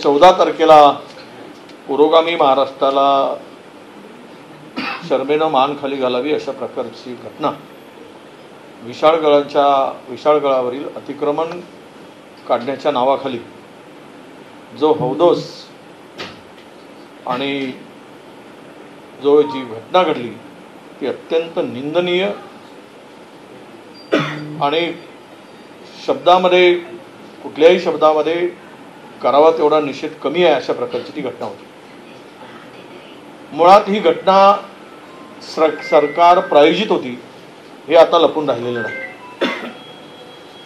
14 तारखेला पुरोगामी महाराष्ट्राला शर्मेनं मान खाली घालावी अशा प्रकारची घटना विशाळगडावरील अतिक्रमण काढण्याच्या नावाखाली जो हौदोस आणि जो जी घटना घडली ती अत्यंत निंदनीय आणि शब्दामध्ये कुठल्याही शब्दामध्ये करावा तेवढा निषेध कमी आहे अशा प्रकारची ती घटना होती। मुळात ही घटना सरकार प्रायोजित होती हे आता लपून राहिलेलं नाही।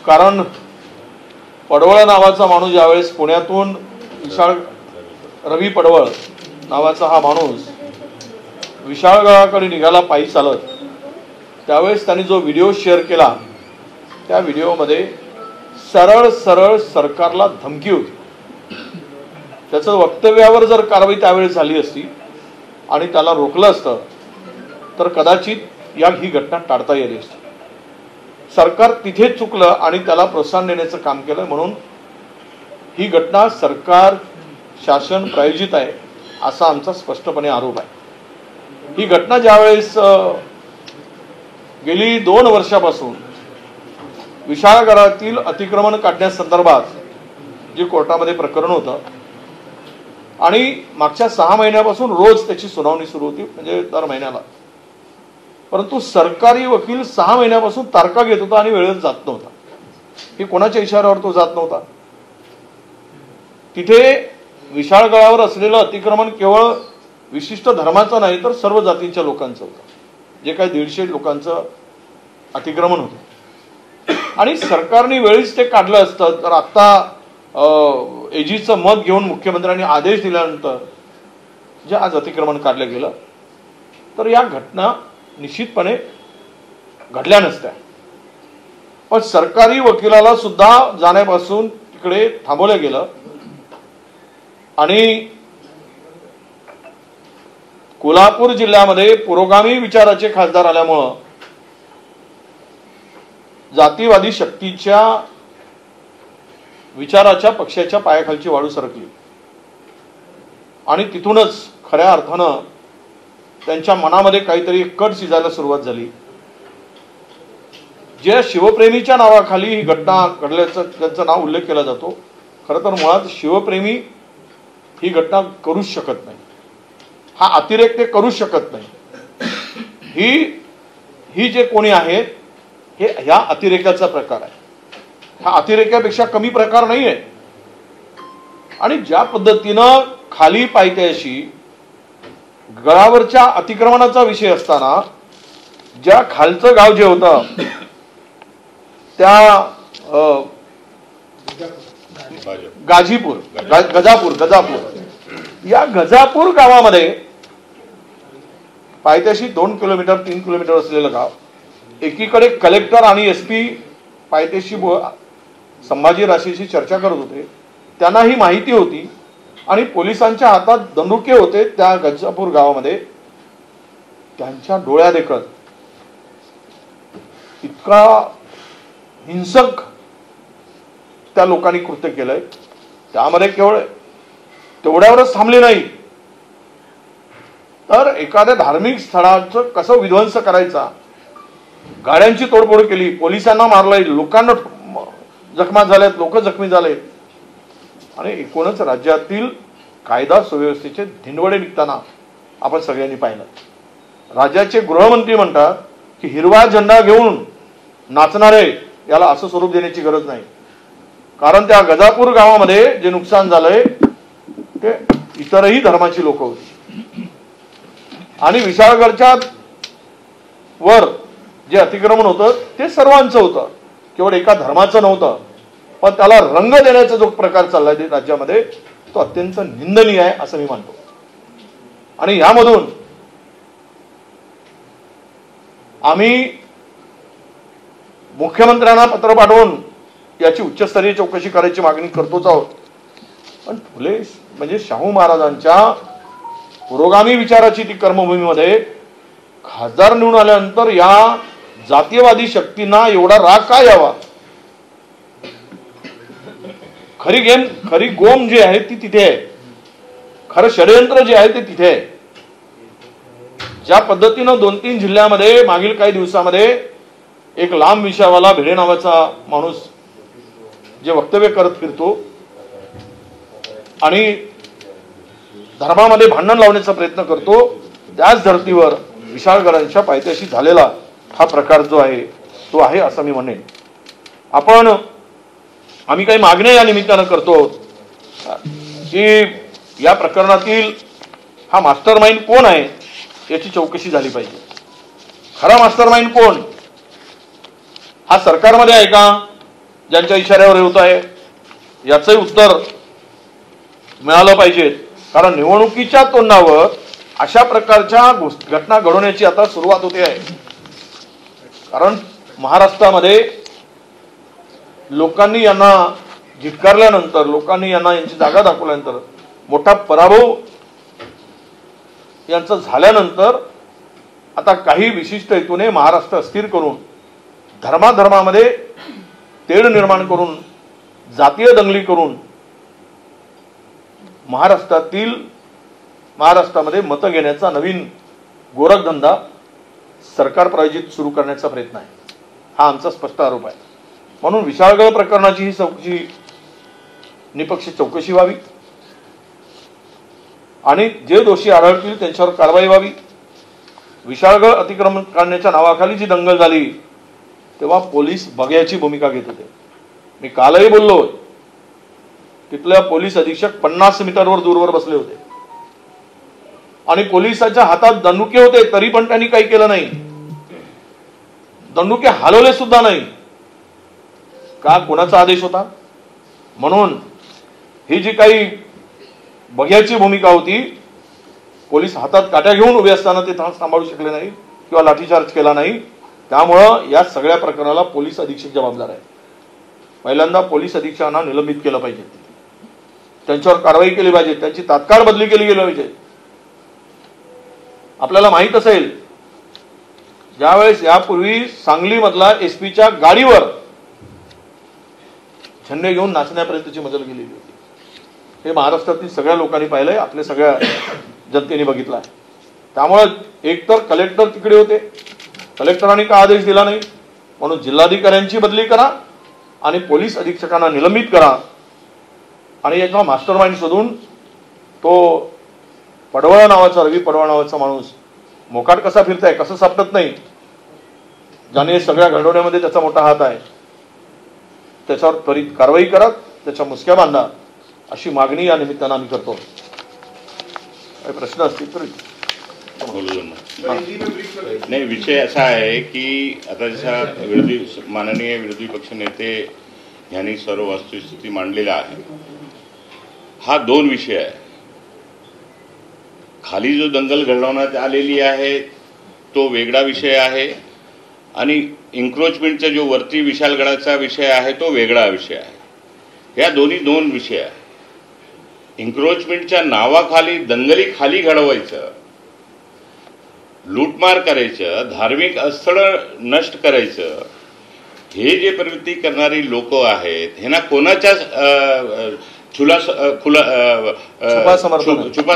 कारण पडवळ नावाचा माणूस ज्यावेळेस पुण्यातून रवी पडवळ नावाचा हा माणूस विशाळगडाकडे निघाला पायी चालत, त्यावेळेस त्यांनी जो व्हिडिओ शेअर केला त्या व्हिडिओमध्ये सरळ सरळ सरकारला धमकी होती। त्याचं वक्तव्यावर जर कारवाई त्यावेळेस झाली असती आणि त्याला रोखलं असतं तर कदाचित ही घटना टाळता येईल असती। सरकार तिथेच चुकलं आणि त्याला प्रोत्साहन देण्याचं काम केलं, म्हणून ही घटना सरकार शासन प्रायोजित आहे असा आमचा स्पष्टपणे आरोप आहे। ही घटना ज्यावेळेस गेली 2 वर्षापासून विशाळगडातील अतिक्रमण काढण्यासंदर्भात जे कोर्टामध्ये प्रकरण होतं आणि मागच्या 6 महिन्यापासून रोज त्याची सुनावणी सुरू होती, म्हणजे दर महिन्याला, परंतु सरकारी वकील 6 महिन्यापासून तारखा घेत होता आणि वेळेत जात नव्हता। हे कोणाच्या इशाऱ्यावर तो जात नव्हता? तिथे विशाळगडावर असलेलं अतिक्रमण केवळ विशिष्ट धर्माचं नाही तर सर्व जातींच्या लोकांचं होतं, जे काही 150 लोकांचं अतिक्रमण होतं आणि सरकारने वेळीच ते काढलं असतं तर आता एजीचं मत घेऊन मुख्यमंत्र्यांनी आदेश दिल्यानंतर जे आज अतिक्रमण काढलं गेलं तर या घटना निश्चितपणे घडल्या नसत्या। पण सरकारी वकिलाला सुद्धा जाण्यापासून तिकडे थांबवलं गेलं आणि कोल्हापूर जिल्ह्यामध्ये पुरोगामी विचाराचे खासदार आल्यामुळं जातीवादी शक्तीच्या विचाराच्या पक्षाच्या पायाखालची वाळू सरकली आणि तिथूनच खऱ्या अर्थानं त्यांच्या मनामध्ये काहीतरी कट शिजायला सुरुवात झाली। जे शिवप्रेमीच्या नावाखाली ही घटना घडल्याचं त्यांचं नाव उल्लेख केला जातो, खरं तर मुळात शिवप्रेमी ही घटना करूच शकत नाही, हा अतिरेक ते करूच शकत नाही। ही जे कोणी आहेत हे ह्या अतिरेकाचा प्रकार आहे, हा अतिरेकापेक्षा कमी प्रकार नाही आहे। आणि ज्या पद्धतीनं खाली पायथ्याशी गडावरच्या अतिक्रमणाचा विषय असताना ज्या खालचं गाव जे होतं त्या गजापूर या गजापूर गावामध्ये पायथ्याशी 2 किलोमीटर 3 किलोमीटर असलेलं गाव, एकीकडे कलेक्टर आणि एसपी पायथ्याशी संभाजीराजेशी चर्चा करत होते, त्यांना ही माहिती होती आणि पोलिसांच्या हातात दंडुके होते त्या गजापूर गावामध्ये। त्यांच्या डोळ्या देखत इतका हिंसक त्या लोकांनी कृत्य केलंय, त्यामध्ये केवळ तेवढ्यावरच थांबले नाही तर एखाद्या धार्मिक स्थळाचं कसं विध्वंस करायचा, गाड्यांची तोडफोड केली, पोलिसांना मारलंय, लोकांना जखमा झाल्यात, लोक जखमी झाले आणि एकूणच राज्यातील कायदा सुव्यवस्थेचे धिंडवडे निघताना आपण सगळ्यांनी पाहिलं। राज्याचे गृहमंत्री म्हणतात की हिरवा झेंडा घेऊन नाचणारे याला असं स्वरूप देण्याची गरज नाही, कारण त्या गजापूर गावामध्ये जे नुकसान झालंय ते इतरही धर्माची लोक होती आणि विशाळगडच्या वर जे अतिक्रमण होतं ते सर्वांचं होतं, केवळ एका धर्माचं नव्हतं। पण त्याला रंग देण्याचा जो प्रकार चाललाय राज्यामध्ये तो अत्यंत निंदनीय आहे असं मी मानतो। आणि यामधून आम्ही मुख्यमंत्र्यांना पत्र पाठवून याची उच्चस्तरीय चौकशी करायची मागणी करतोच आहोत। पण फुले म्हणजे शाहू महाराजांच्या पुरोगामी विचाराची ती कर्मभूमीमध्ये खासदार निवडून आल्यानंतर या जातीयवादी शक्तींना एवढा राग का यावा? खरी गोम जी आहे ती तिथे आहे, खरं षडयंत्र जे आहे ते तिथे आहे. ज्या पद्धतीनं 2-3 जिल्ह्यामध्ये मागील काही दिवसामध्ये एक लांब विषयावाला भिडे नावाचा माणूस जे वक्तव्य करत फिरतो आणि धर्मामध्ये भांडण लावण्याचा प्रयत्न करतो, त्याच धर्तीवर विशाळगडांच्या पायथ्याशी झालेला हा प्रकार जो आहे तो आहे असं मी म्हणेन. आम्ही काही मागण्या या निमित्तानं करतो की या प्रकरणातील हा मास्टर माइंड कोण आहे याची चौकशी झाली पाहिजे. खरा मास्टर माइंड कोण? हा सरकारमध्ये आहे का ज्यांच्या इशाऱ्यावर होत आहे? याचंही उत्तर मिळालं पाहिजे. कारण निवडणुकीच्या तोंडावर अशा प्रकारच्या घटना घडवण्याची आता सुरुवात होते आहे. कारण महाराष्ट्रामध्ये लोकांनी यांना झिटकारल्यानंतर, लोकांनी यांना यांची जागा दाखवल्यानंतर, मोठा पराभव यांचा झाल्यानंतर आता काही विशिष्ट हेतूने महाराष्ट्र अस्थिर करून, धर्माधर्मामध्ये तेढ निर्माण करून, जातीय दंगली करून महाराष्ट्रामध्ये मतं घेण्याचा नवीन गोरखधंदा सरकार प्रायोजित सुरू करण्याचा प्रयत्न आहे. हा आमचा स्पष्ट आरोप आहे. म्हणून विशाळगड प्रकरणाची ही निपक्ष चौकशी व्हावी आणि जे दोषी आढळतील त्यांच्यावर कारवाई व्हावी. विशाळगड अतिक्रमण काढण्याच्या नावाखाली जी दंगल झाली तेव्हा पोलीस बघ्याची भूमिका घेत होते. मी कालही बोललो, तिथल्या पोलीस अधीक्षक 50 मीटरवर दूरवर बसले होते आणि पोलिसाच्या हातात दंडुके होते, तरी पण त्यांनी काही केलं नाही. दंडुके हलवले सुद्धा नाही. का? कोणाचा आदेश होता? म्हणून ही जी काही बघ्याची भूमिका होती, पोलीस हातात काट्या घेऊन उभे असताना ते सांभाळू शकले नाही किंवा लाठीचार्ज केला नाही. त्यामुळं या सगळ्या प्रकरणाला पोलीस अधीक्षक जबाबदार आहे. पहिल्यांदा पोलीस अधीक्षकांना निलंबित केलं पाहिजे, त्यांच्यावर कारवाई केली पाहिजे, त्यांची तात्काळ बदली केली गेली पाहिजे. आपल्याला माहित असेल, ज्यावेळेस यापूर्वी सांगलीमधला एसपीच्या गाडीवर झेंडे घेऊन नाचण्यापर्यंतची मजल गेलेली होती. हे महाराष्ट्रातील सगळ्या लोकांनी पाहिलंय, आपल्या सगळ्या जनतेने बघितलं आहे. त्यामुळं एकतर कलेक्टर तिकडे होते, कलेक्टरांनी का आदेश दिला नाही? म्हणून जिल्हाधिकाऱ्यांची बदली करा आणि पोलीस अधीक्षकांना निलंबित करा आणि याचा मास्टर माइंड शोधून तो पडवळ नावाचा, रवी पडवळ नावाचा माणूस मोकाट कसा फिरताय, कसं सापडत नाही, ज्याने सगळ्या घडवण्यामध्ये त्याचा मोठा हात आहे, त्याच्यावर त्वरित कारवाई करा, त्याच्या मुसक्या बांधा, अशी मागणी या निमित्तानं आम्ही करतो. प्रश्न असतील तर नाही. विषय असा आहे की आता जसा माननीय विरोधी पक्ष नेते यांनी सर्व वस्तुस्थिती मांडलेला आहे. हा 2 विषय आहे. खाली जो दंगल घडवण्यात आलेली आहे तो वेगळा विषय आहे आणि एन्क्रोचमेंटचा जो वरती विशाळगडाचा विषय आहे तो वेगळा विषय आहे. या दोन्ही 2 विषय आहे. एन्क्रोचमेंटच्या नावाखाली दंगली खाली घडवायचं, लूटमार करायचं, धार्मिक स्थळ नष्ट करायचं, हे जे प्रवृत्ती करणारी लोक आहेत हे ना कोणाच्या छुपा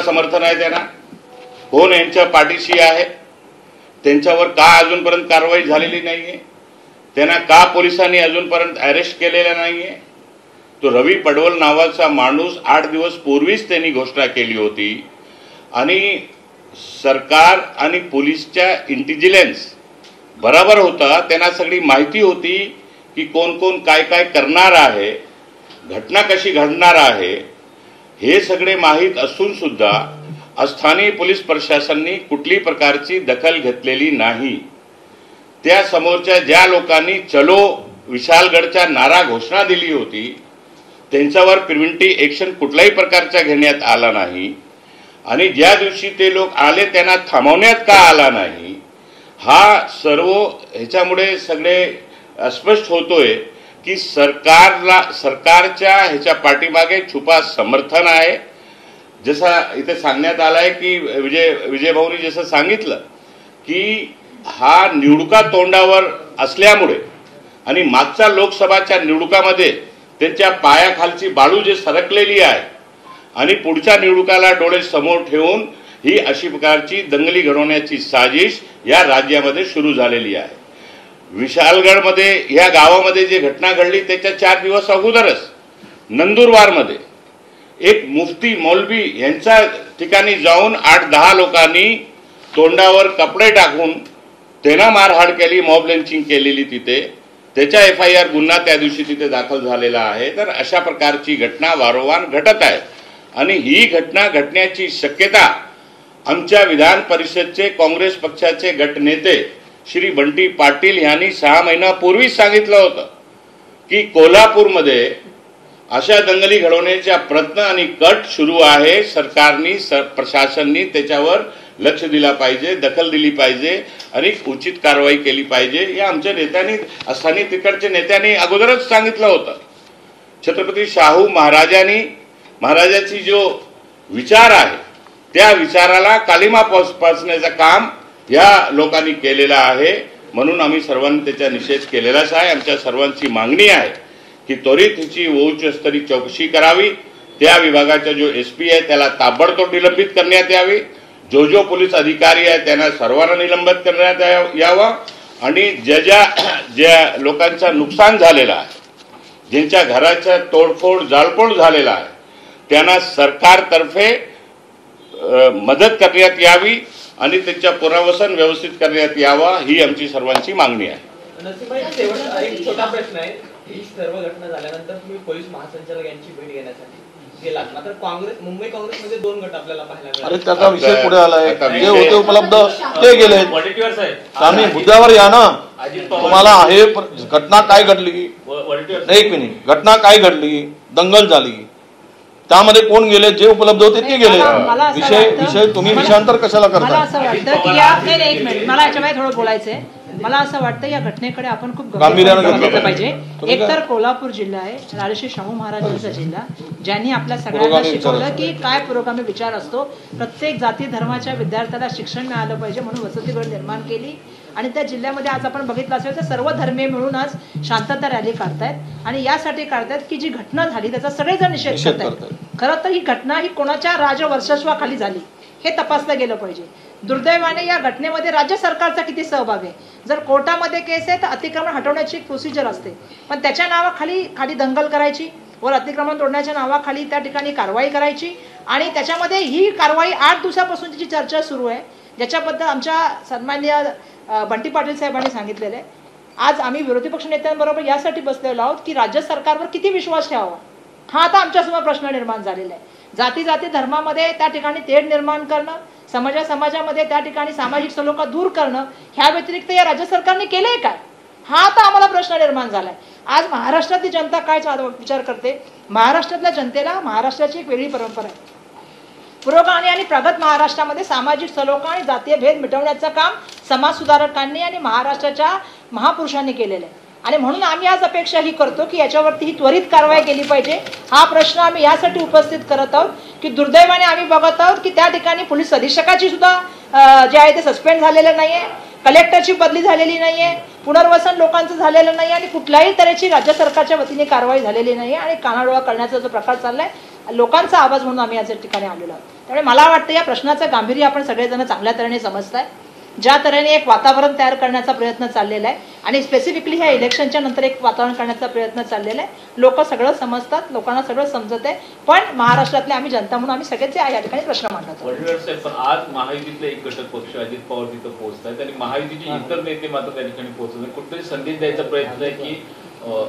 समर्थन आहे? त्यांना कोण यांच्या पाठीशी आहे? त्यांच्यावर का अजूनपर्यंत कारवाई झालेली नाहीये? त्यांना का पोलिसांनी अजूनपर्यंत अरेस्ट केलेला नाहीये? तो रवी पडवळ नावाचा माणूस 8 दिवस पूर्वीच त्यांनी घोषणा केली होती आणि सरकार आणि पोलीसच्या इंटेलिजन्स बरोबर होता. त्यांना सगळी माहिती होती की कोण कोण काय काय करणार आहे, घटना कशी घडणार आहे, हे सगळे माहीत असून सुद्धा स्थानिक पोलीस प्रशासनाने कुठली प्रकारची दखल घेतलेली नाही. त्या समोरच्या ज्या लोकांनी चलो विशाळगडच्या नारा घोषणा दिली होती त्यांच्यावर प्रिव्हेंटिव्ह ॲक्शन कुठल्याही प्रकारचा घेण्यात आला नाही आणि ज्या दिवशी ते लोक आले त्यांना थांबवण्यात का आला नाही? हा सर्व ह्याच्यामुळे सगळे स्पष्ट होतोय की सरकारच्या ह्याच्या पाठीमागे छुपा समर्थन आहे. जसा इथे सांगण्यात आलाय की विजय भाऊनी जसं सांगितलं की हा निवडणुका तोंडावर असल्यामुळे आणि मागच्या लोकसभाच्या निवडणुकामध्ये त्यांच्या पायाखालची बाळू जे सरकलेली आहे आणि पुढच्या निवडणुकाला डोळे समोर ठेवून ही अशी प्रकारची दंगली घडवण्याची साजिश या राज्यामध्ये सुरू झालेली आहे। विशालगडमध्ये या गावामध्ये जी घटना घडली त्याच्या 4 दिवस अगोदरच नंदुरबारमध्ये एक मुफ्ती मौलवी यांच्या ठिकाणी जाऊन 8-10 लोकांनी तोंडावर कपडे टाकून त्यांना मारहाण केली, मॉब लिंचिंग केलेली तिथे, त्याच्या FIR गुन्हा त्या दिवशी तिथे दाखल झालेला आहे। तर अशा प्रकारची घटना वारंवार घडत आहे आणि ही घटना घडण्याची शक्यता आमच्या विधान परिषदचे काँग्रेस पक्षाचे गटनेते श्री बंटी पाटील यांनी 6 महिन्यापूर्वीच सांगितलं होतं की कोल्हापूरमध्ये अशा दंगली घडवण्याचा प्रयत्न आणि कट सुरू आहे। सरकारनी प्रशासनाने त्याच्यावर लक्ष दिला पाहिजे, दखल दिली पाहिजे आणि उचित कारवाई केली पाहिजे। या आमच्या नेत्यांनी स्थानिक तिकडच्या नेत्यांनी अगोदरच सांगितलं होतं। छत्रपती शाहू महाराजाची जो विचार आहे त्या विचाराला कालिमा पासण्याचं काम या लोकांनी केलेलं आहे। म्हणून आम्ही सर्वांनी त्याचा निषेध केलेलाच आहे। आमच्या सर्वांची मागणी आहे की त्वरित हिची उच्चस्तरीय चौकशी करावी, त्या विभागाचा जो SP आहे त्याला ताबडतोब निलंबित करण्यात यावी, जो पोलीस अधिकारी आहे त्यांना सर्वांना निलंबित करण्यात यावं आणि ज्या लोकांचा नुकसान झालेला आहे, ज्यांच्या घराचा तोडफोड जाळपोळ झालेला आहे त्यांना सरकारतर्फे मदत करण्यात यावी आणि त्यांच्या पुनर्वसन व्यवस्थित करण्यात यावा, ही आमची सर्वांची मागणी आहे। एक छोटा प्रश्न आहे, ही सर्व घटना झाल्यानंतर तुम्ही पोलीस महासंचालक यांची भेट घेण्यासाठी गेलात, मात्र मुंबई काँग्रेसमध्ये 2 गट आपल्याला पाहायला मिळाले। अरे त्याचा विषय पुढे आलाय, जे होते उपलब्ध ते गेले। आम्ही मुद्द्यावर या ना, तुम्हाला आहे घटना काय घडली, एक मिनिट, घटना काय घडली, दंगल झाली, त्यामध्ये कोण गेले, जे उपलब्ध होते ते गेले। विषय तुम्ही विषयांतर कशाला करता? मला असं वाटतं की या एक मिनिट, मला याच्यामध्ये थोडं बोलायचंय। मला असं वाटतं या घटनेकडे आपण खूप गांभीर्याने घेतलं पाहिजे। एकतर कोल्हापूर जिल्हा आहे, राजर्षी शाहू महाराजांचा जिल्हा, ज्यांनी आपल्या सगळ्यांना शिकवलं की काय पुरोगामी विचार असतो, प्रत्येक जाती धर्माच्या विद्यार्थ्याला शिक्षण मिळालं पाहिजे, म्हणून वसतिगृह निर्माण केली। आणि त्या जिल्ह्यामध्ये आज आपण बघितलं असेल तर सर्व धर्मीय मिळून आज शांतता रॅली काढतायत आणि यासाठी काढतायत की जी घटना झाली त्याचा सगळेजण निषेध करतायत। खरं तर ही घटना ही कोणाच्या राजवर्चस्वाखाली झाली हे तपासलं गेलं पाहिजे। दुर्दैवाने या घटनेमध्ये राज्य सरकारचा किती सहभाग आहे? जर कोर्टामध्ये केस आहे तर अतिक्रमण हटवण्याची एक प्रोसिजर असते, पण त्याच्या नावाखाली दंगल करायची, वर अतिक्रमण तोडण्याच्या नावाखाली त्या ठिकाणी कारवाई करायची आणि त्याच्यामध्ये ही कारवाई 8 दिवसापासूनची जी चर्चा सुरू आहे, ज्याच्याबद्दल आमच्या सन्माननीय बंटी पाटील साहेबांनी सांगितलेलं आहे। आज आम्ही विरोधी पक्ष नेत्यांबरोबर यासाठी बसलेलो आहोत की राज्य सरकारवर किती विश्वास ठेवावा, हा आता आमच्यासमोर प्रश्न निर्माण झालेला आहे। जाती धर्मामध्ये त्या ठिकाणी तेढ निर्माण करणं, समाजामध्ये त्या ठिकाणी सामाजिक सलोखा दूर करणं, ह्या व्यतिरिक्त या राज्य सरकारने केलंय काय, हा आता आम्हाला प्रश्न निर्माण झालाय। आज महाराष्ट्रातली जनता काय विचार करते? महाराष्ट्रातल्या जनतेला महाराष्ट्राची एक वेगळी परंपरा आहे। पुरोगामी आणि प्रगत महाराष्ट्रामध्ये सामाजिक सलोखा आणि जातीय भेद मिटवण्याचं काम समाज सुधारकांनी आणि महाराष्ट्राच्या महापुरुषांनी केलेलं आहे आणि म्हणून आम्ही आज अपेक्षा ही करतो की याच्यावरती ही त्वरित कारवाई केली पाहिजे। हा प्रश्न आम्ही यासाठी उपस्थित करत आहोत की दुर्दैवाने आम्ही बघत आहोत की त्या ठिकाणी पोलीस अधीक्षकाची सुद्धा जे आहे ते सस्पेंड झालेलं नाहीये, कलेक्टरची बदली झालेली नाहीये, पुनर्वसन लोकांचं झालेलं नाही आणि कुठल्याही तऱ्हेची राज्य सरकारच्या वतीने कारवाई झालेली नाही आणि कानाडोळा करण्याचा जो प्रकार चाललाय, लोकांचा आवाज म्हणून आम्ही या ठिकाणी आलेलो आहोत। त्यामुळे मला वाटतं या प्रश्नाचं गांभीर्य आपण सगळेजण चांगल्या तऱ्हेने समजताय। ज्या तऱ्हेने एक वातावरण तयार करण्याचा प्रयत्न चाललेला आहे आणि स्पेसिफिकली ह्या इलेक्शनच्या नंतर एक वातावरण करण्याचा प्रयत्न चाललेला आहे, लोक सगळं समजतात, लोकांना सगळं समजत आहे, पण महाराष्ट्रातले आम्ही जनता म्हणून आम्ही सगळेच या ठिकाणी प्रश्न मांडतो। पण आज महायुतीतले एक घटक पक्ष अजित पवार तिथं पोहोचतात आणि महायुतीचे इतर नेते मात्र त्या ठिकाणी पोहोचत नाही। कुठेतरी संदेश द्यायचा प्रयत्न आहे की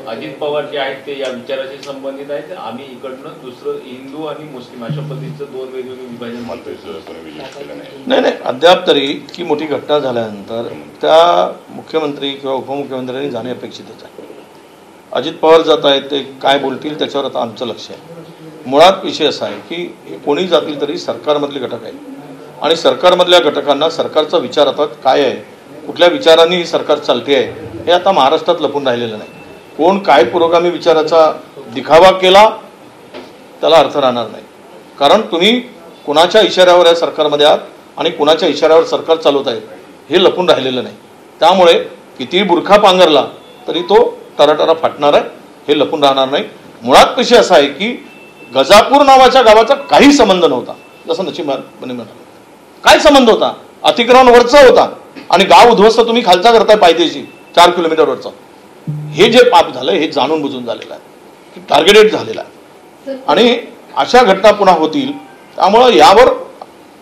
अजित पवार जे आहेत ते या विचाराशी संबंधित आहेत, आम्ही इकडनं दुसरं हिंदू आणि मुस्लिम अशा पद्धतीचं 2 वेगवेगळे विभाजन नाही, अद्याप तरी इतकी मोठी घटना झाल्यानंतर त्या मुख्यमंत्री किंवा उपमुख्यमंत्र्यांनी जाणे अपेक्षितच आहे। अजित पवार जात आहेत, ते काय बोलतील त्याच्यावर आता आमचं लक्ष आहे। मुळात विषय असा आहे की कोणी जातील तरी सरकारमधले घटक आहेत आणि सरकारमधल्या घटकांना सरकारचा विचार आता काय आहे, कुठल्या विचारांनी ही सरकार चालते आहे, हे आता महाराष्ट्रात लपून राहिलेलं नाही। कोण काय पुरोगामी विचाराचा दिखावा केला त्याला अर्थ राहणार नाही, कारण तुम्ही कुणाच्या इशाऱ्यावर या सरकारमध्ये आहात आणि कुणाच्या इशाऱ्यावर सरकार चालवत आहे हे लपून राहिलेलं नाही। त्यामुळे किती बुरखा पांघरला तरी तो टराटरा फाटणार आहे, हे लपून राहणार नाही। मुळात कशी असं आहे की गजापूर नावाच्या गावाचा काही संबंध नव्हता, जसं नचिबाने म्हणाले. काय संबंध होता? अतिक्रमण वरचा होता आणि गाव उद्ध्वस्त तुम्ही खालचा करताय पायथ्याशी 4 किलोमीटरवरचा. हे जे पाप झालं हे जाणून बुजून झालेलं आहे, टार्गेटेड झालेलं आहे आणि अशा घटना पुन्हा होतील. त्यामुळं यावर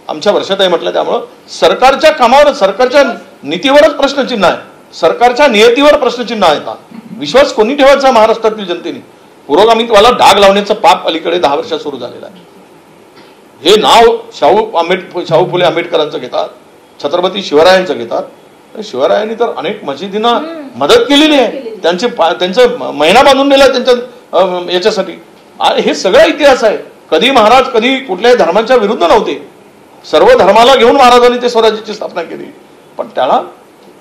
आमच्या वर्षातही म्हटलं, त्यामुळं सरकारच्या कामावर, सरकारच्या नीतीवरच प्रश्नचिन्ह आहे, सरकारच्या नियतीवर प्रश्नचिन्ह आहे. विश्वास कोणी ठेवायचा महाराष्ट्रातील जनतेने? पुरोगामित्वाला डाग लावण्याचं पाप अलीकडे 10 वर्षात सुरू झालेलं आहे. हे नाव शाहू फुले आंबेडकरांचं घेतात, छत्रपती शिवरायांचं घेतात. शिवरायांनी तर अनेक मशिदींना मदत केलेली आहे, त्यांचं महिना बांधून दिला त्यांच्या याच्यासाठी. हे सगळा इतिहास आहे. कधी महाराज कधी कुठल्याही धर्माच्या विरुद्ध नव्हते, सर्व धर्माला घेऊन महाराजांनी ते स्वराज्याची स्थापना केली. पण त्याला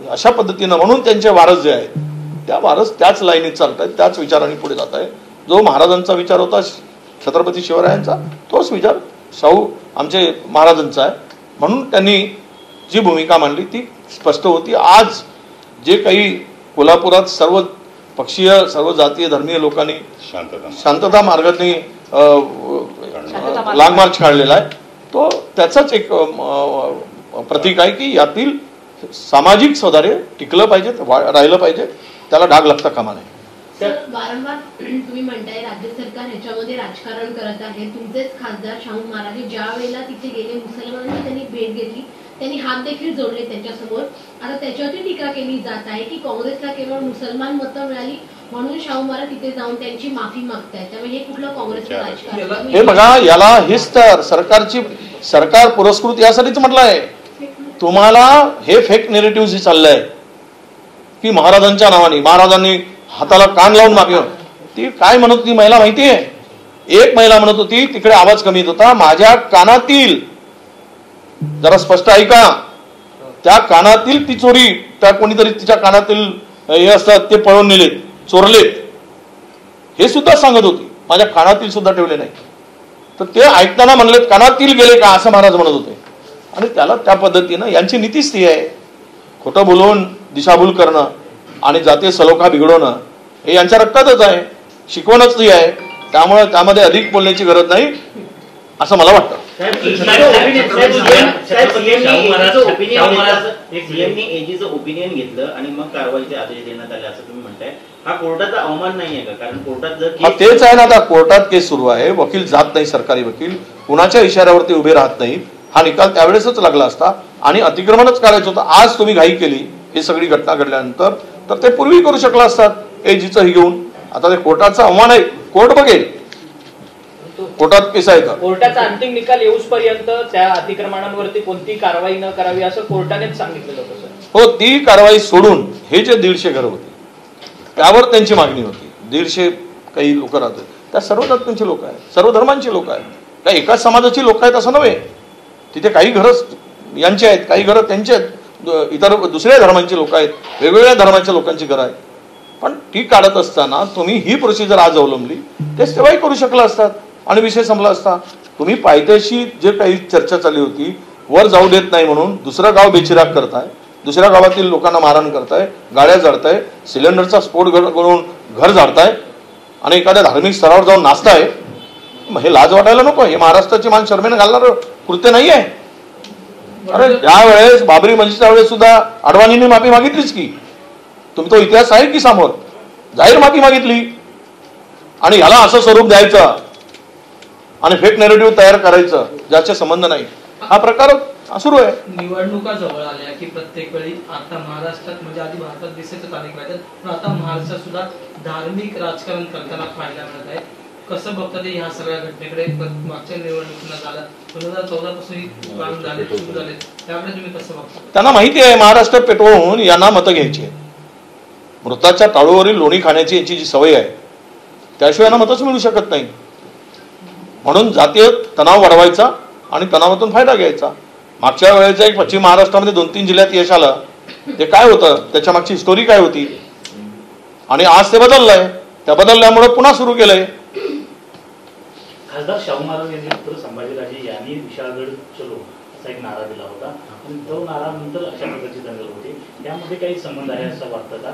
अशा पद्धतीनं, म्हणून त्यांचे वारस जे आहेत त्या वारस त्याच लाईनीत चालत आहेत, त्याच विचाराने पुढे जात आहे. जो महाराजांचा विचार होता छत्रपती शिवरायांचा, तोच विचार शाहू आमचे महाराजांचा आहे. म्हणून त्यांनी जी भूमिका मांडली ती स्पष्ट होती. आज जे काही कोल्हापुरात सर्व पक्षीय, सर्व जातीय धर्मीय लोकांनी शांतता मार्गाने लॉंग मार्च काढलेला आहे, तो त्याचाच एक प्रतीक आहे की यातील सामाजिक सौहार्द टिकलं पाहिजे, राहिलं पाहिजे, त्याला डाग लागता कामा नये. वारंवार तुम्ही म्हणताय राज्य सरकार ह्याच्यामध्ये राजकारण करत आहे. तुमचेच खासदार शाहू महाराज ज्या वेळेला तिथे गेले, मुसलमानांची त्यांनी भेट घेतली, त्यांनी हात देखील जोडले त्यांच्यासमोर. आता त्याच्यावरती टीका केली जात आहे की काँग्रेसला केवळ मुसलमान मतं मिळाली म्हणून शाहू महाराज तिथे जाऊन त्यांची माफी मागतायत. त्यामुळे हे कुठलं काँग्रेसचं राजकारण? हे बघा, याला हेच तर सरकार पुरस्कृत यासाठीच म्हटलं आहे. तुम्हाला हे फेक नेरेटिव्ह जे चाललंय की महाराजांच्या नावाने, महाराजांनी हाताला कान लावून माफी, ती काय म्हणत होती महिला माहितीये? एक महिला म्हणत होती, तिकडे आवाज कमी येत होता, माझ्या कानातील, जरा स्पष्ट ऐका, त्या कानातील ती चोरी, त्या कोणीतरी तिच्या कानातील हे असतात ते पळून नेलेत, चोरलेत, हे सुद्धा सांगत होती. माझ्या कानातील सुद्धा ठेवले नाही. तर ते ऐकताना म्हणलेत कानातील गेले का, असं महाराज म्हणत होते. आणि त्याला त्या पद्धतीनं यांची नीतीच ती आहे, खोटं बोलून दिशाभूल करणं आणि जातीय सलोखा बिघडवणं हे यांच्या रक्तातच आहे, शिकवणच ती आहे. त्यामुळे त्यामध्ये अधिक बोलण्याची गरज नाही असं मला वाटतं. ओपिनियन घेतलं आणि मग कारवाईचे आदेश देण्यात आले असं तुम्ही म्हणताय, हा कोर्टाचा अवमान नाहीये का? कारण कोर्टात जर तेच आहे ना, आता कोर्टात केस सुरू आहे, वकील जात नाही, सरकारी वकील कुणाच्या इशाऱ्यावरती उभे राहत नाहीत. हा निकाल त्यावेळेसच लागला असता आणि अतिक्रमणच करायचं होतं. आज तुम्ही घाई केली ही सगळी घटना घडल्यानंतर, तर ते पूर्वी करू शकला असतात एजीचं हे घेऊन. आता ते कोर्टाचा अवमान आहे, कोर्ट बघेल, कोर्टात केस आहे का. कोर्टाचा अंतिम निकाल येऊसपर्यंत त्या अतिक्रमणांवरती कोणती कारवाई न करावी असं कोर्टानेच सांगितलेलं होतं. हो, ती कारवाई सोडून हे जे 150 घरं होती त्यावर त्यांची मागणी होती. 150 काही लोक राहतात, त्या सर्व जातींची लोक आहेत, सर्व धर्मांची लोक आहेत, त्या एकाच समाजाची लोक आहेत असं नव्हे. तिथे काही घरं यांचे आहेत, काही घरं त्यांचे आहेत, इतर दुसऱ्या धर्मांची लोक आहेत, वेगवेगळ्या धर्माच्या लोकांची घरं आहेत. पण ती काढत असताना तुम्ही ही प्रोसिजर आज अवलंबली, तेच तेव्हाही करू शकला असतात आणि विषय संपला असता. तुम्ही पायथ्याशी जे काही चर्चा चालली होती, वर जाऊ देत नाही म्हणून दुसरं गाव बेचिराग करताय, दुसऱ्या गावातील लोकांना मारहाण करताय, गाड्या जाळताय, सिलेंडरचा स्फोट करून घर जाळताय आणि एखाद्या धार्मिक स्तरावर जाऊन नाचताय. हे लाज वाटायला नको. हे महाराष्ट्राची मान शर्मेने घालणार कृत्य नाही आहे. अरे त्यावेळेस बाबरी मस्जिदच्या वेळेस सुद्धा अडवाणींनी माफी मागितलीच की. तुम्ही तो इतिहास आहे की समोर, जाहीर माफी मागितली. आणि ह्याला असं स्वरूप द्यायचं आणि फेक नेरेटिव्ह तयार करायचं ज्याचे संबंध नाही, हा प्रकार सुरू आहे. निवडणुका जवळ आल्या की प्रत्येक वेळी आता महाराष्ट्रात, म्हणजे आधी भारतात दिसायचं अनेक वेळा, पण आता महाराष्ट्रात सुद्धा धार्मिक राजकारण करताना पाहायला मिळत आहे. कसं बघतात ह्या सगळ्या घटनेकडे? मागच्या निवडणुकीला झालं 2014 पासून काम झाले, सुरू झाले, त्याकडे तुम्ही कसं बघता? त्यांना माहिती आहे महाराष्ट्र पेटवून यांना मतं घ्यायची आहे. मृताच्या टाळूवरील लोणी खाण्याची यांची जी सवय आहे, त्याशिवाय यांना मतच मिळू शकत नाही. म्हणून जातीय तणाव वाढवायचा आणि तणावातून फायदा घ्यायचा. मागच्या वेळेचा एक पश्चिम महाराष्ट्रामध्ये 2-3 जिल्ह्यात यश आलं, ते काय होतं, त्याच्या मागची स्टोरी काय होती, आणि आज ते बदललंय. त्या बदलल्यामुळे पुन्हा सुरू केलंय. खासदार शाहू महाराज यांनी पुत्र संभाजीराजे यांनी विशाळगड चलो असा एक नारा दिला होता आणि तो नारा नंतर अशा प्रकारची दंगल होती. यामध्ये काही संबंध आहे असं वाटतं का?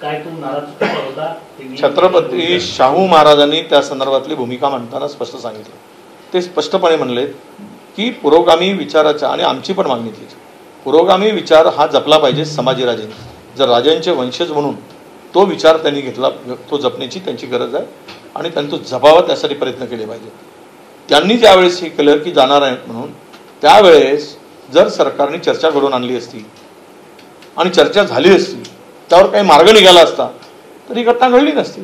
काय तो नारा चुकीचा होता? छत्रपती शाहू महाराजांनी त्या संदर्भातली भूमिका मांडताना स्पष्ट सांगितलं. ते स्पष्टपणे म्हणले की पुरोगामी विचाराच्या, आणि आमची पण मागणी तीच, पुरोगामी विचार हा जपला पाहिजे संभाजीराजेंनी. जर राजांचे वंशज म्हणून तो विचार त्यांनी घेतला, तो जपण्याची त्यांची गरज आहे आणि त्यांनी तो जपावा त्यासाठी प्रयत्न केले पाहिजे. त्यांनी ज्यावेळेस हे केलं की जाणार आहेत म्हणून, त्यावेळेस जर सरकारने चर्चा घडवून आणली असती आणि चर्चा झाली असती, त्यावर काही मार्ग निघाला असता तर ही घटना घडली नसती.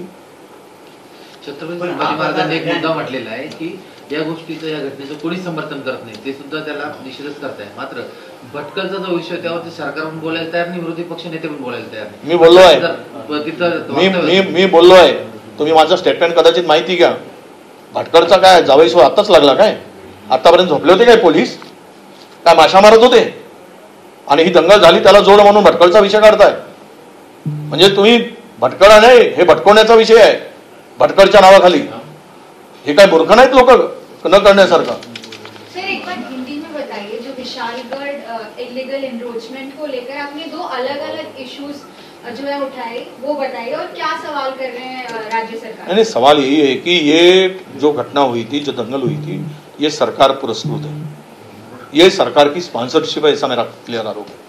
छत्रपती संभाजी महाराजांनी एक मुद्दा म्हटलेला आहे की या गोष्टीचं, या घटनेचं कोणी समर्थन करत नाही, ते सुद्धा त्याला निषेधच करताय. मात्र भटकलचा जो विषय त्यावरती सरकार पण बोलायला तयार नाही, विरोधी पक्ष नेते पण बोलायला तयार नाही. मी बोललो आहे, मी बोललो आहे. तुम्ही माझं स्टेटमेंट कदाचित माहिती घ्या. भटकळचा काय जावईसो आताच लागला काय? आतापर्यंत झोपले होते काय पोलीस? काय माशा मारत होते? आणि ही दंगल झाली त्याला जोड म्हणून भटकळचा विषय काढताय. म्हणजे तुम्ही भटकळा नाही, हे भटकवण्याचा विषय आहे भटकळच्या नावाखाली. हे काय मूर्ख नाहीत लोक न करण्यासारखं. सर एक बार हिंदी में बताइए, जो विशालगढ़ इलीगल एनरोचमेंट को लेकर आपने दो अलग अलग इश्यूज जो है उठाए, वो बताइए और क्या सवाल कर रहे हैं राज्य सरकार? नहीं, सवाल यही है कि ये जो घटना हुई थी, जो दंगल हुई थी, ये सरकार पुरस्कृत है, ये सरकार की स्पॉन्सरशिप है, ऐसा मेरा क्लियर आरोप है.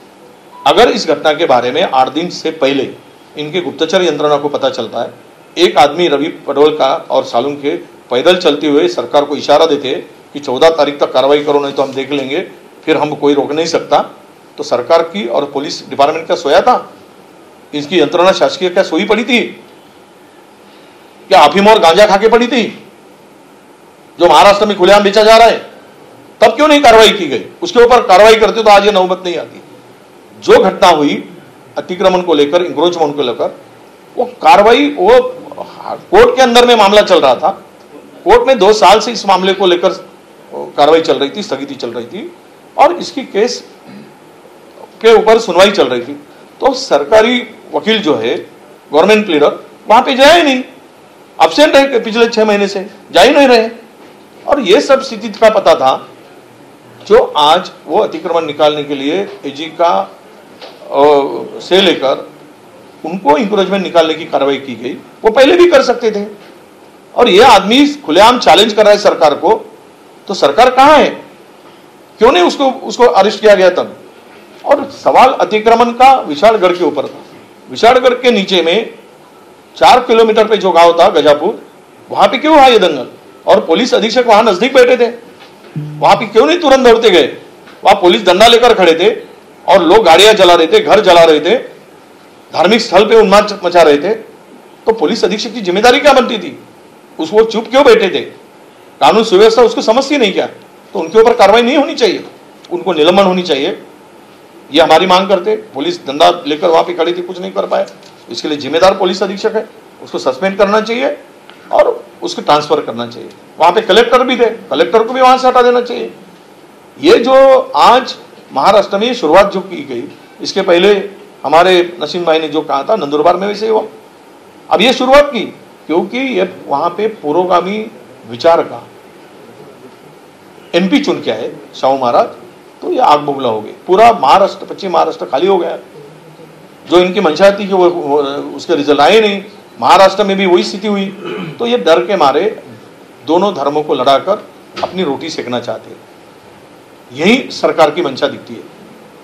अगर इस घटना के बारे में 8 दिन से पहले इनके गुप्तचर यंत्रणा को पता चलता है, एक आदमी रवि पडवल का और सालुंखे पैदल चलते हुए सरकार को इशारा देते कि 14 तारीख तक कार्रवाई करो नहीं तो हम देख लेंगे, फिर हम कोई रोक नहीं सकता, तो सरकार की और पुलिस डिपार्टमेंट क्या सोया था? इसकी यंत्रणा शासकीय क्या सोई पड़ी थी? क्या अफीम और गांजा खा के पड़ी थी जो महाराष्ट्र में खुलेआम बेचा जा रहा है? तब क्यों नहीं कार्रवाई की गई? उसके ऊपर कार्रवाई करते तो आज ये नौबत नहीं आती. जो घटना हुई अतिक्रमण को लेकर, इंक्रोचमेंट को लेकर, वो कार्रवाई, वो कोर्ट के अंदर में मामला चल रहा था. कोर्ट में 2 साल से इस मामले को लेकर कार्रवाई चल रही थी, स्थगिति चल रही थी, और इसकी केस के ऊपर सुनवाई चल रही थी. तो सरकारी वकील जो है, गवर्नमेंट लीडर, वहां पे जाए ही नहीं, अब्सेंट है पिछले 6 महीने से, जा ही नहीं रहे. और ये सब स्थिति का पता था, जो आज वो अतिक्रमण निकालने के लिए एजी का से लेकर उनको इंक्रोचमेंट निकालने की कार्रवाई की गई, वो पहले भी कर सकते थे. और ये आदमी खुलेआम चैलेंज कर रहा है सरकार को, तो सरकार कहां है? क्यों नहीं उसको अरेस्ट किया गया तब? और सवाल अतिक्रमण का विशालगढ़ के ऊपर था. विशालगढ़ के नीचे में 4 किलोमीटर पे जो गांव था गजापुर, वहां पे क्यों हुआ ये दंगल? और पुलिस अधीक्षक वहां नजदीक बैठे थे, वहां पे क्यों नहीं तुरंत दौड़ते गए? वहां पुलिस डंडा लेकर खड़े थे और लोग गाड़ियां जला रहे थे, घर जला रहे थे, धार्मिक स्थल पे उन्माद मचा रहे थे. तो पुलिस अधीक्षक की जिम्मेदारी क्या बनती थी? वो चुप क्यों बैठे थे? कानून सुव्यवस्था उसको समझती नहीं क्या? तो उनके ऊपर कार्रवाई नहीं होनी चाहिए, उनको निलंबन होनी चाहिए. ये हमारी मांग करते. पुलिस डंडा लेकर वहां पे खड़ी थी, कुछ नहीं कर पाए. इसके लिए जिम्मेदार पुलिस अधीक्षक है, उसको सस्पेंड करना चाहिए और उसको ट्रांसफर करना चाहिए. वहां पे कलेक्टर भी थे, कलेक्टर को भी वहां से हटा देना चाहिए. ये जो आज महाराष्ट्र में शुरुआत जो की गई, इसके पहले हमारे नसीम भाई ने जो कहा था नंदुरबार में वैसे हुआ. अब ये शुरुआत की क्योंकि ये वहां पे पुरोगामी विचार का एमपी चुन के आए शाहू महाराज, तो ये आग बबूला हो गई. पूरा महाराष्ट्र, पश्चिम महाराष्ट्र खाली हो गया. जो इनकी मंशा थी कि वो उसके रिजल्ट आए नहीं, महाराष्ट्र में भी वही स्थिति हुई. तो ये डर के मारे दोनों धर्मों को लड़ाकर अपनी रोटी सेकना चाहते हैं. यही सरकार की मंशा दिखती है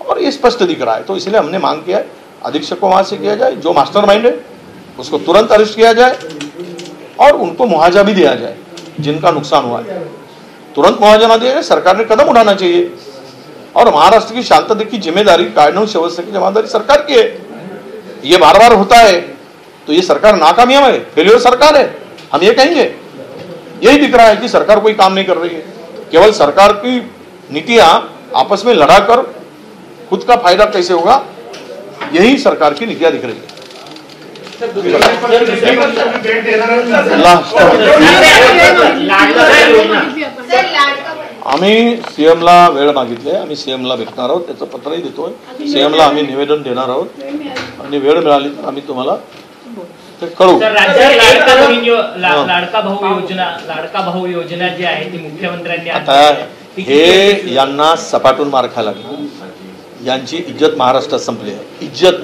और ये स्पष्ट दिख रहा है. तो इसलिए हमने मांग किया है अधीक्षक को वहां से किया जाए, जो मास्टरमाइंड है उसको तुरंत अरेस्ट किया जाए और उनको मुआवजा भी दिया जाए जिनका नुकसान हुआ है. तुरंत मुआवजा ना दिया जाए, सरकार ने कदम उठाना चाहिए. और महाराष्ट्र की शांति की जिम्मेदारी, कानून व्यवस्था की जिम्मेदारी सरकार की है. ये बार बार होता है तो ये सरकार नाकामयाब है, फेलियर सरकार है, हम ये कहेंगे. यही दिख रहा है कि सरकार कोई काम नहीं कर रही है. केवल सरकार की नीतियां आपस में लड़ाकर खुद का फायदा कैसे होगा, यही सरकार की नीतियां दिख रही है. आम्ही सीएमला वेळ मागितले, आम्ही सीएमला भेटणार आहोत, त्याचं पत्रही देतोय. सीएमला आम्ही निवेदन देणार आहोत आणि वेळ मिळाली तर आम्ही तुम्हाला ते कळवू. लाडका भाऊ योजना जी आहे ती मुख्यमंत्र्यांनी आता हे यांना सपाटून मार खायला लागला. यांची इज्जत महाराष्ट्रात संपली आहे. इज्जत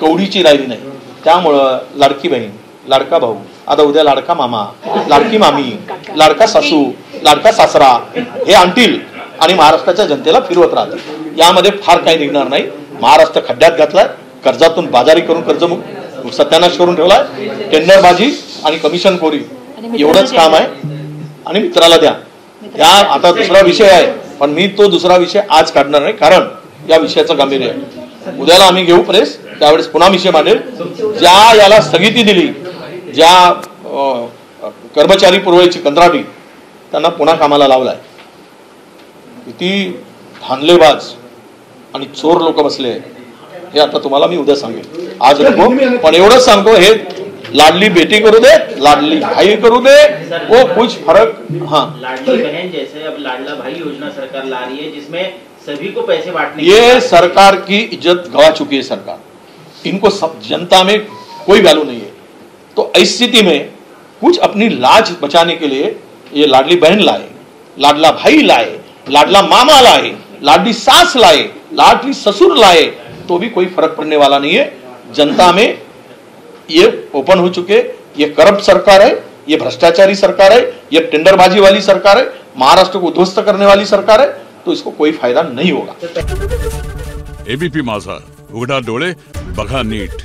कवडीची राहिली नाही. त्यामुळं लाडकी बहीण, लाडका भाऊ, आता उद्या लाडका मामा, लाडकी मामी, लाडका सासू, लाडका सासरा हे आणतील आणि महाराष्ट्राच्या जनतेला फिरवत राहतील. यामध्ये फार काही निघणार नाही. महाराष्ट्र खड्ड्यात घातलाय, कर्जातून बाजारी करून कर्जमुक्त सत्यानाश करून ठेवलाय, टेंडरबाजी आणि कमिशनखोरी एवढंच काम आहे. आणि मित्राला द्या. या आता दुसरा विषय आहे, पण मी तो दुसरा विषय आज काढणार नाही, कारण या विषयाचं गांभीर्य आहे. उद्याला आम्ही घेऊ प्रेस, त्यावेळेस पुन्हा विषय मांडेल. ज्या याला स्थगिती दिली, ज्या कर्मचारी पुरवायची कंत्राटी, त्यांना पुन्हा कामाला लावलाय. किती धानलेबाज आणि चोर लोक बसले हे आता तुम्हाला मी उद्या सांगेन, आज नको. पण एवढंच सांगतो, हे लाडली बेटी करू दे, लाडली भाई करू दे, वो कुछ फर्क. हाँ, लाडली बहन जैसे अब लाडला भाई योजना सरकार ला रही है जिसमें सभी को पैसे बांटने. ये सरकार की इज्जत गवा चुकी है सरकार. इनको सब जनता में कोई वैल्यू नहीं है. तो इस स्थिति में कुछ अपनी लाज बचाने के लिए ये लाडली बहन लाए, लाडला भाई लाए, लाडला मामा लाए, लाडली सास लाए, लाडली ससुर लाए, तो भी कोई फर्क पड़ने वाला नहीं है. जनता में ये ओपन हो चुके, ये करप्ट सरकार है, ये भ्रष्टाचारी सरकार है, ये टेंडरबाजी वाली सरकार है, महाराष्ट्र को उद्ध्वस्त करने वाली सरकार है. तो इसको कोई फायदा नहीं होगा. एबीपी माझा, उघडा डोळे बघा नीट.